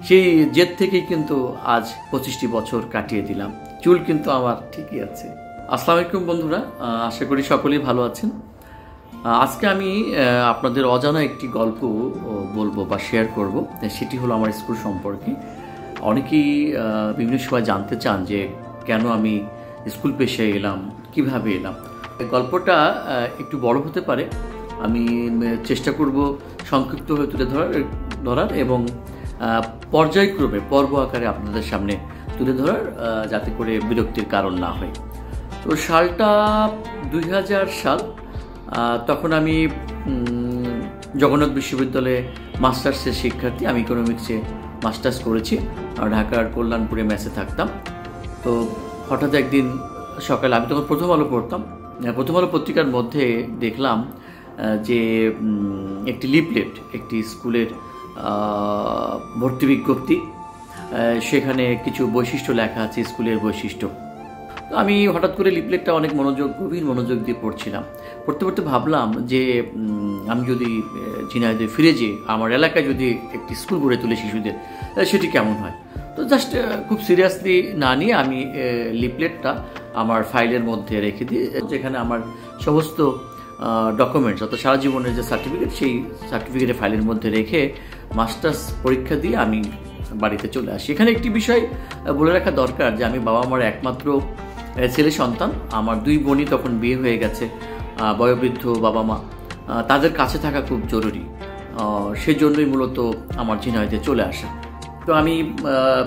সেই জেদ থেকেই কিন্তু আজ 25টি বছর কাটিয়ে দিলাম। চুল কিন্তু আমার ঠিকই আছে। আসসালামু আলাইকুম বন্ধুরা, আশা করি সকলেই ভালো আছেন। আজকে আমি আপনাদের অজানা একটি গল্প বলবো বা শেয়ার করব। সেটি হলো আমার স্কুল সম্পর্কে। অনেকেই বিভিন্ন সময় জানতে চান যে কেন আমি স্কুল পেশায় এলাম, কিভাবে এলাম। গল্পটা একটু বড় হতে পারে, আমি চেষ্টা করব সংক্ষিপ্ত হয়ে তুলে ধরার এবং পর্যায়ক্রমে পর্ব আকারে আপনাদের সামনে তুলে ধরার, যাতে করে বিরক্তির কারণ না হয়। তো সালটা 2000 সাল। তখন আমি জগন্নাথ বিশ্ববিদ্যালয়ে মাস্টার্সের শিক্ষার্থী। আমি ইকোনমিক্সে মাস্টার্স করেছি, ঢাকার কল্যাণপুরে মেসে থাকতাম। তো হঠাৎ একদিন সকালে, আমি তখন প্রথম আলো পড়তাম, প্রথম আলো পত্রিকার মধ্যে দেখলাম যে একটি লিফলেট, একটি স্কুলের ভর্তি বিজ্ঞপ্তি। সেখানে কিছু বৈশিষ্ট্য লেখা আছে, স্কুলের বৈশিষ্ট্য। তো আমি হঠাৎ করে লিফলেটটা অনেক গভীর মনোযোগ দিয়ে পড়ছিলাম। পড়তে পড়তে ভাবলাম যে আমি যদি ঝিনাইদহে ফিরে যেয়ে আমার এলাকায় যদি একটি স্কুল গড়ে তুলে শিশুদের, সেটি কেমন হয়। তো জাস্ট খুব সিরিয়াসলি না নিয়ে আমি লিফলেটটা আমার ফাইলের মধ্যে রেখে দিই, যেখানে আমার সমস্ত ডকুমেন্টস, অর্থাৎ সারা জীবনের যে সার্টিফিকেট, সেই সার্টিফিকেটের ফাইলের মধ্যে রেখে মাস্টার্স পরীক্ষা দিয়ে আমি বাড়িতে চলে আসি। এখানে একটি বিষয় বলে রাখা দরকার যে আমি বাবা মার একমাত্র ছেলে সন্তান। আমার 2 বোনই তখন বিয়ে হয়ে গেছে, বয়োবৃদ্ধ বাবা মা, তাদের কাছে থাকা খুব জরুরি। সেজন্যই মূলত আমার ঝিনাইদহে চলে আসা। তো আমি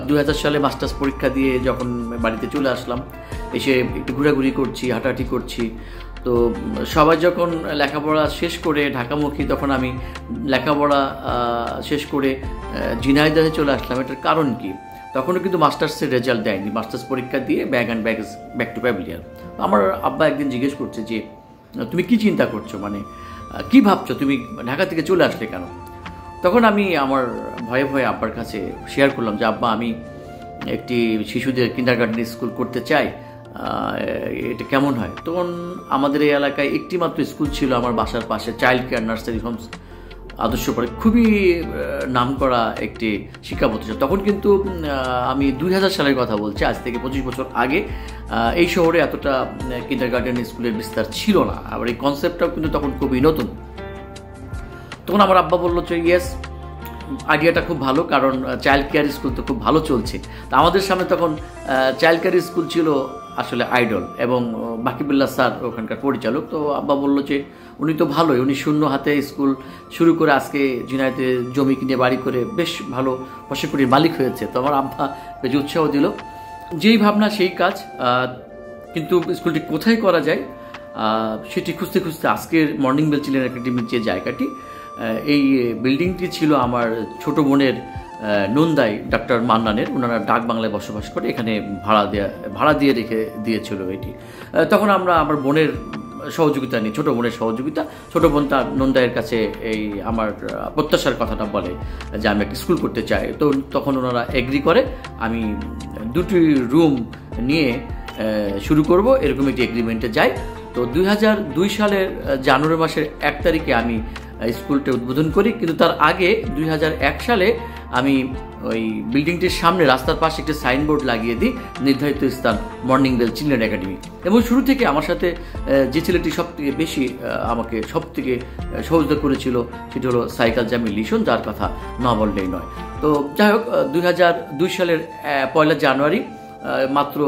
2000 সালে মাস্টার্স পরীক্ষা দিয়ে যখন বাড়িতে চলে আসলাম, এসে একটু ঘোরাঘুরি করছি, হাঁটাহাঁটি করছি। তো সবাই যখন লেখাপড়া শেষ করে ঢাকামুখী, তখন আমি লেখাপড়া শেষ করে ঝিনাইদহে চলে আসলাম। এটার কারণ কি, তখনও কিন্তু মাস্টার্সের রেজাল্ট দেয়নি। মাস্টার্স পরীক্ষা দিয়ে ব্যাক টু প্যাভিলিয়ন। আমার আব্বা একদিন জিজ্ঞেস করছে যে তুমি কি চিন্তা করছো, মানে কি ভাবছো, তুমি ঢাকা থেকে চলে আসলে কেন। তখন আমি আমার ভয়ে ভয়ে আব্বার কাছে শেয়ার করলাম যে আব্বা, আমি একটি শিশুদের কিন্ডারগার্টেন স্কুল করতে চাই, এটা কেমন হয়। তখন আমাদের এই এলাকায় একটি মাত্র স্কুল ছিল আমার বাসার পাশে, child care nursery homes Adarshapara, খুবই নামকরা একটি শিক্ষা প্রতিষ্ঠান। তখন কিন্তু আমি 2000 সালের কথা বলছি, আজ থেকে 25 বছর আগে এই শহরে এতটা কিন্ডারগার্টেন স্কুলের বিস্তার ছিল না। আবার এই কনসেপ্টটাও কিন্তু তখন খুবই নতুন। তখন আমার আব্বা বললো যে ইয়েস, আইডিয়াটা খুব ভালো, কারণ চাইল্ড কেয়ার স্কুল তো খুব ভালো চলছে। তো আমাদের সামনে তখন চাইল্ড কেয়ার স্কুল ছিল আসলে আইডল, এবং বাকিবুল্লাহ স্যার ওখানকার পরিচালক। তো আব্বা বললো যে উনি তো ভালোই, উনি শূন্য হাতে স্কুল শুরু করে আজকে ঝিনাইদহে জমি কিনে বাড়ি করে বেশ ভালো 5 কোটির মালিক হয়েছে। তো আমার আব্বা বেশ উৎসাহ দিল। যেই ভাবনা সেই কাজ। কিন্তু স্কুলটি কোথায় করা যায় সেটি খুঁজতে খুঁজতে আজকের মর্নিং বেল চিলড্রেন একাডেমির যে জায়গাটি, এই বিল্ডিংটি ছিল আমার ছোট বোনের নন্দাই ডক্টর মান্নানের, ওনারা ডাক বাংলায় বসবাস করে, এখানে ভাড়া দিয়ে রেখে দিয়েছিল এটি। তখন আমরা আমার বোনের সহযোগিতা নিই, ছোটো বোনের সহযোগিতা। ছোটো বোন তার নন্দাইয়ের কাছে এই আমার প্রত্যাশার কথাটা বলে যে আমি একটা স্কুল করতে চাই। তো তখন ওনারা এগ্রি করে, আমি 2টি রুম নিয়ে শুরু করব, এরকম একটি এগ্রিমেন্টে যাই। তো 2002 সালের জানুয়ারি মাসের 1 তারিখে আমি স্কুলটা উদ্বোধন করি। কিন্তু তার আগে 2001 সালে আমি ওই বিল্ডিংটির সামনে রাস্তার পাশে একটি সাইনবোর্ড লাগিয়ে দিই, নির্ধারিত স্থান মর্নিং বেল চিলড্রেন একাডেমি। এবং শুরু থেকে আমার সাথে যে ছেলেটি সবথেকে বেশি আমাকে সবথেকে সহযোগিতা করেছিল সেটি হলো সাইকেল জামিল লিশন, যার কথা না বললেই নয়। তো যাই হোক, 2002 সালের 1 জানুয়ারি মাত্র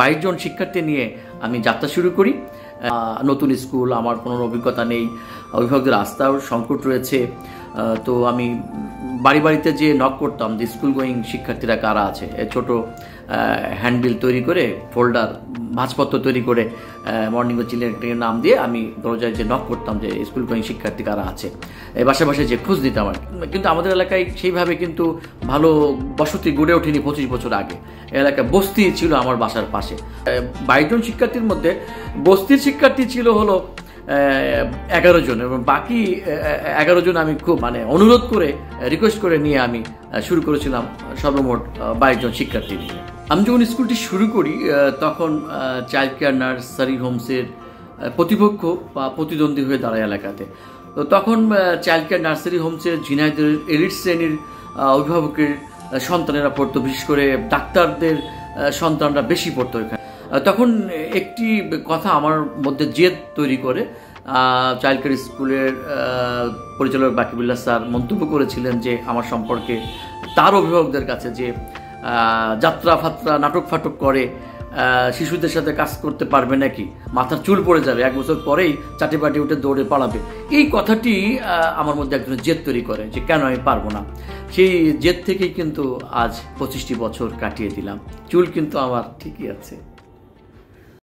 22 জন শিক্ষার্থী নিয়ে আমি যাত্রা শুরু করি। নতুন স্কুল, আমার কোনো অভিজ্ঞতা নেই, অভিভাবকদের আস্থার সংকট রয়েছে। তো আমি বাড়িতে যে নক করতাম যে স্কুল গোয়িং শিক্ষার্থীরা কারা আছে, ছোট হ্যান্ডবিল তৈরি করে, ফোল্ডার ভাঁজপত্র তৈরি করে মর্নিং বেল চিলড্রেন নাম দিয়ে আমি দরজায় যে নক করতাম যে স্কুল গোয়িং শিক্ষার্থী কারা আছে, বাসা বাসায় যে খোঁজ দিতাম আর কি। কিন্তু আমাদের এলাকায় সেইভাবে কিন্তু ভালো বসতি গড়ে ওঠেনি 25 বছর আগে। এলাকায় বস্তি ছিল আমার বাসার পাশে। 22 জন শিক্ষার্থীর মধ্যে বস্তির শিক্ষার্থী ছিল হলো 11 জন, এবং বাকি 11 জন আমি খুব অনুরোধ করে, রিকোয়েস্ট করে নিয়ে আমি শুরু করেছিলাম সর্বমোট 22 জন শিক্ষার্থী নিয়ে। আমি যখন স্কুলটি শুরু করি তখন চাইল্ড কেয়ার নার্সারি হোমসের প্রতিপক্ষ বা প্রতিদ্বন্দ্বী হয়ে দাঁড়ায় এলাকাতে। তো তখন চাইল্ড কেয়ার নার্সারি হোমসের ঝিনাইদহের এলিট শ্রেণীর অভিভাবকের সন্তানেরা পড়তো, বিশেষ করে ডাক্তারদের সন্তানরা বেশি পড়তো এখানে। তখন একটি কথা আমার মধ্যে জেদ তৈরি করে। চাইল্ড কেয়ার স্কুলের পরিচালক বাকিবুল্লাহ স্যার মন্তব্য করেছিলেন যে আমার সম্পর্কে তার অভিভাবকদের কাছে, যে যাত্রা ফাত্রা নাটক ফাটক করে শিশুদের সাথে কাজ করতে পারবে নাকি, মাথার চুল পড়ে যাবে, 1 বছর পরেই চাটি পাটি উঠে দৌড়ে পালাবে। এই কথাটি আমার মধ্যে একজনের জেদ তৈরি করে যে কেন আমি পারবো না। সেই জেদ থেকেই কিন্তু আজ 25টি বছর কাটিয়ে দিলাম। চুল কিন্তু আমার ঠিকই আছে।